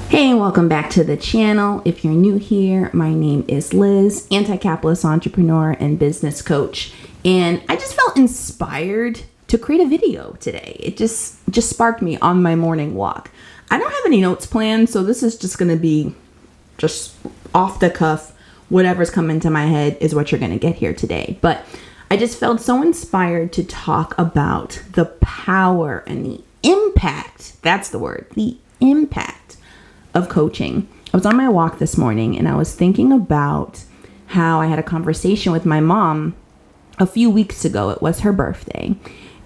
Hey, and welcome back to the channel. If you're new here, my name is Liz, anti-capitalist entrepreneur and business coach. And I just felt inspired to create a video today. It just sparked me on my morning walk. I don't have any notes planned, so this is just going to be just off the cuff. Whatever's coming to my head is what you're going to get here today. But I just felt so inspired to talk about the power and the impact. That's the word, the impact of coaching. I was on my walk this morning and I was thinking about how I had a conversation with my mom a few weeks ago. It was her birthday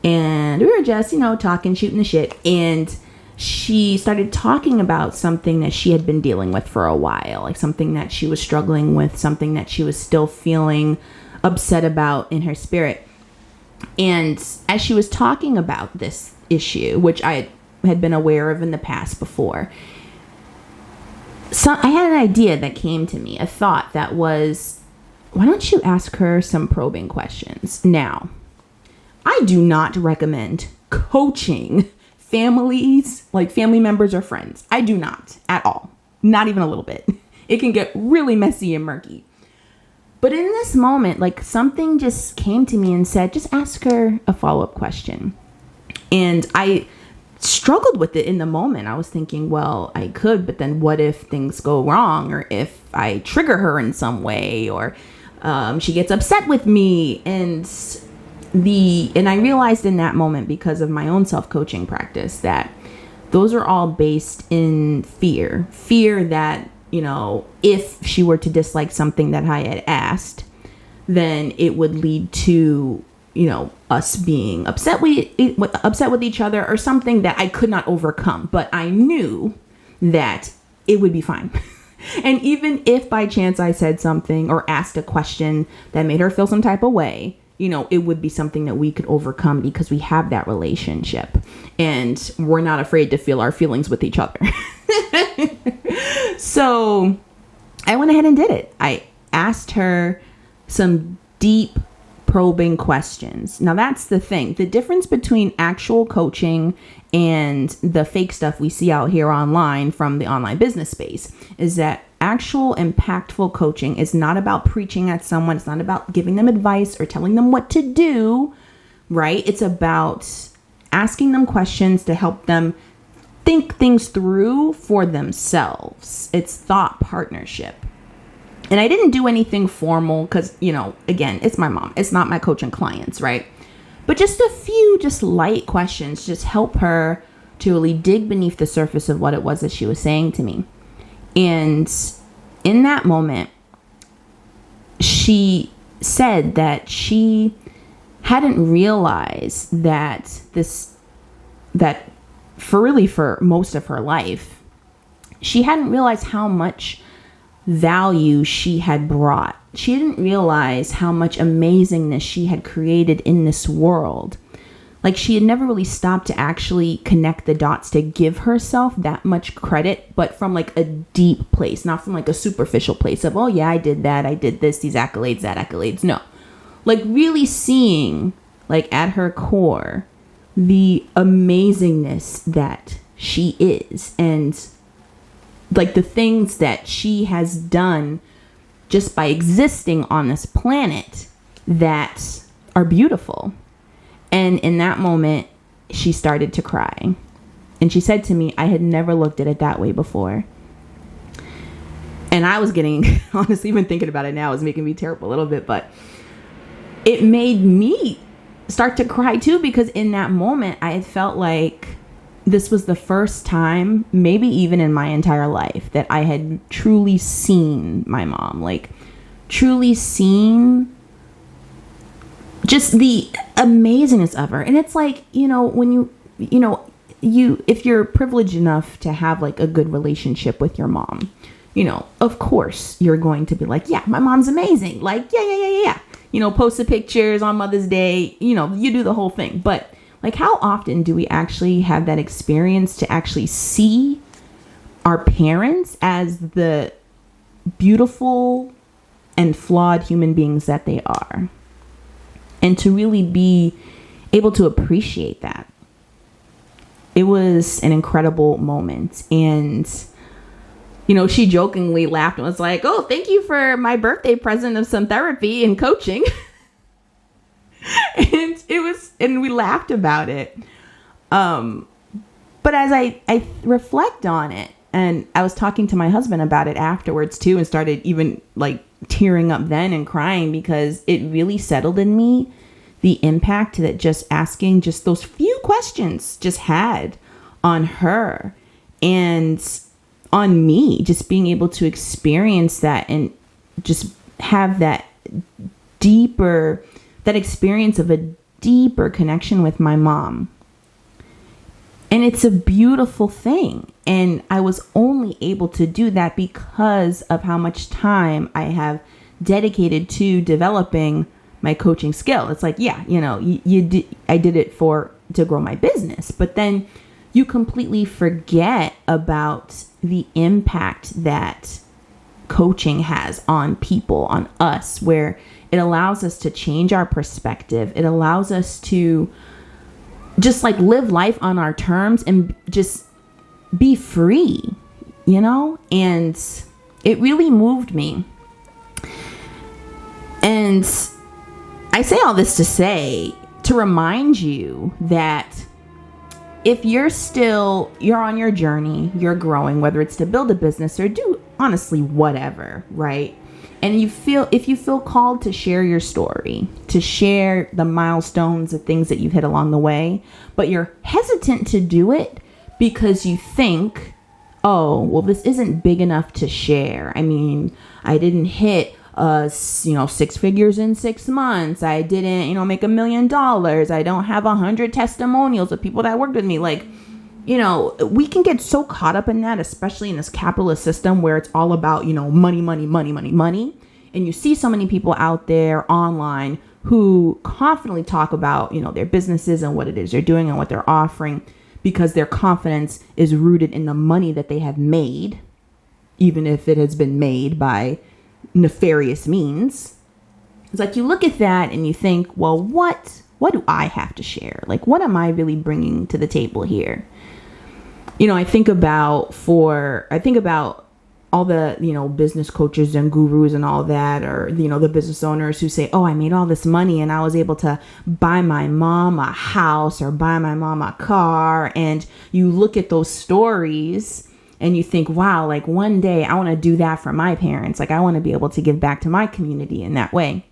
and we were just, talking, shooting the shit. And she started talking about something that she had been dealing with for a while, like something that she was struggling with, something that she was still feeling upset about in her spirit. And as she was talking about this issue, which I had been aware of in the past before, I had an idea that came to me, a thought that was, why don't you ask her some probing questions? Now, I do not recommend coaching families, like family members or friends. I do not at all. Not even a little bit. It can get really messy and murky. But in this moment, like something just came to me and said, just ask her a follow-up question. And I struggled with it in the moment. I was thinking, well, I could, but then what if things go wrong, or if I trigger her in some way, or she gets upset with me? And I realized in that moment, because of my own self-coaching practice, that those are all based in fear that, if she were to dislike something that I had asked, then it would lead to us being upset with each other, or something that I could not overcome. But I knew that it would be fine. And even if by chance I said something or asked a question that made her feel some type of way, it would be something that we could overcome because we have that relationship and we're not afraid to feel our feelings with each other. So I went ahead and did it. I asked her some deep probing questions. Now that's the thing. The difference between actual coaching and the fake stuff we see out here online from the online business space is that actual impactful coaching is not about preaching at someone. It's not about giving them advice or telling them what to do, right? It's about asking them questions to help them think things through for themselves. It's thought partnership. And I didn't do anything formal because, again, it's my mom. It's not my coaching clients, right? But just a few light questions just help her to really dig beneath the surface of what it was that she was saying to me. And in that moment, she said that she hadn't realized that for most of her life, she hadn't realized how much value she had brought. She didn't realize how much amazingness she had created in this world. Like, she had never really stopped to actually connect the dots to give herself that much credit, but from like a deep place, not from like a superficial place of, oh yeah, I did that, I did this, these accolades, that accolades. No, like really seeing, like at her core, the amazingness that she is, and like the things that she has done just by existing on this planet that are beautiful. And in that moment, she started to cry. And she said to me, I had never looked at it that way before. And I was getting, honestly, even thinking about it now is making me tear up a little bit, but it made me start to cry too, because in that moment, I had felt like this was the first time, maybe even in my entire life, that I had truly seen my mom, like truly seen just the amazingness of her. And it's like, when if you're privileged enough to have like a good relationship with your mom, of course you're going to be like, yeah, my mom's amazing. Like, yeah. Post the pictures on Mother's Day, you do the whole thing. But like, how often do we actually have that experience to actually see our parents as the beautiful and flawed human beings that they are? And to really be able to appreciate that. It was an incredible moment. And she jokingly laughed and was like, "Oh, thank you for my birthday present of some therapy and coaching." and we laughed about it. But as I reflect on it, and I was talking to my husband about it afterwards too, and started even like tearing up then and crying, because it really settled in me the impact that just asking just those few questions just had on her and on me, just being able to experience that and just have that experience of a deeper connection with my mom. And it's a beautiful thing. And I was only able to do that because of how much time I have dedicated to developing my coaching skill. It's like, yeah, I did it to grow my business, but then you completely forget about the impact that coaching has on people, on us, where it allows us to change our perspective. It allows us to just like live life on our terms and just be free, and it really moved me. And I say all this to remind you that if you're on your journey, you're growing, whether it's to build a business or do honestly whatever, right? And if you feel called to share your story, to share the milestones, the things that you've hit along the way, but you're hesitant to do it because you think, oh, well, this isn't big enough to share. I mean, I didn't hit 6 figures in 6 months. I didn't, make $1 million. I don't have 100 testimonials of people that worked with me. Like, we can get so caught up in that, especially in this capitalist system where it's all about, money, money, money, money, money. And you see so many people out there online who confidently talk about, their businesses and what it is they're doing and what they're offering, because their confidence is rooted in the money that they have made, even if it has been made by nefarious means. It's like you look at that and you think, well, what do I have to share? Like, what am I really bringing to the table here? I think about all the, business coaches and gurus and all that, or, the business owners who say, oh, I made all this money and I was able to buy my mom a house or buy my mom a car. And you look at those stories and you think, wow, like one day I want to do that for my parents. Like I want to be able to give back to my community in that way.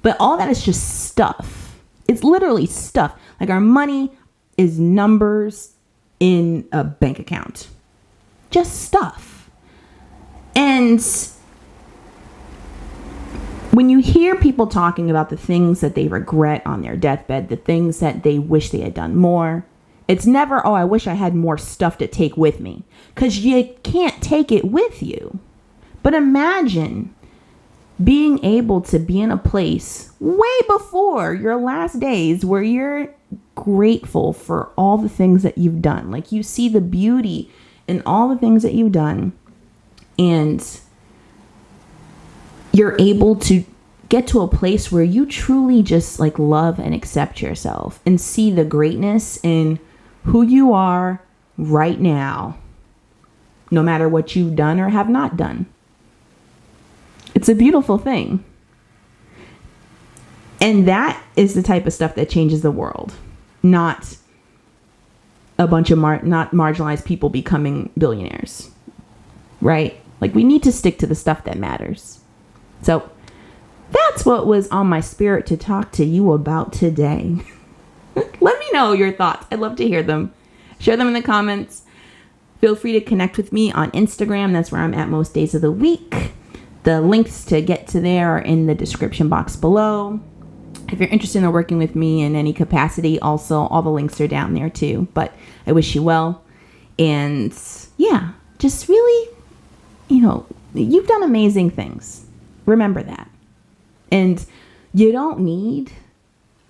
But all that is just stuff. It's literally stuff. Like our money is numbers in a bank account. Just stuff. And when you hear people talking about the things that they regret on their deathbed, the things that they wish they had done more, it's never, oh, I wish I had more stuff to take with me. Because you can't take it with you. But imagine being able to be in a place way before your last days where you're grateful for all the things that you've done. Like you see the beauty in all the things that you've done, and you're able to get to a place where you truly just like love and accept yourself and see the greatness in who you are right now, no matter what you've done or have not done. It's a beautiful thing. And that is the type of stuff that changes the world, not a bunch of not marginalized people becoming billionaires, right? Like we need to stick to the stuff that matters. So that's what was on my spirit to talk to you about today. Let me know your thoughts. I'd love to hear them. Share them in the comments. Feel free to connect with me on Instagram. That's where I'm at most days of the week. The links to get to there are in the description box below. If you're interested in working with me in any capacity, also all the links are down there too. But I wish you well. And yeah, just really, you've done amazing things. Remember that. And you don't need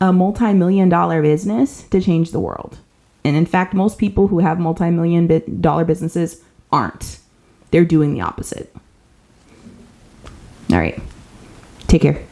a multi-million-dollar business to change the world. And in fact, most people who have multi-million-dollar businesses aren't. They're doing the opposite. All right. Take care.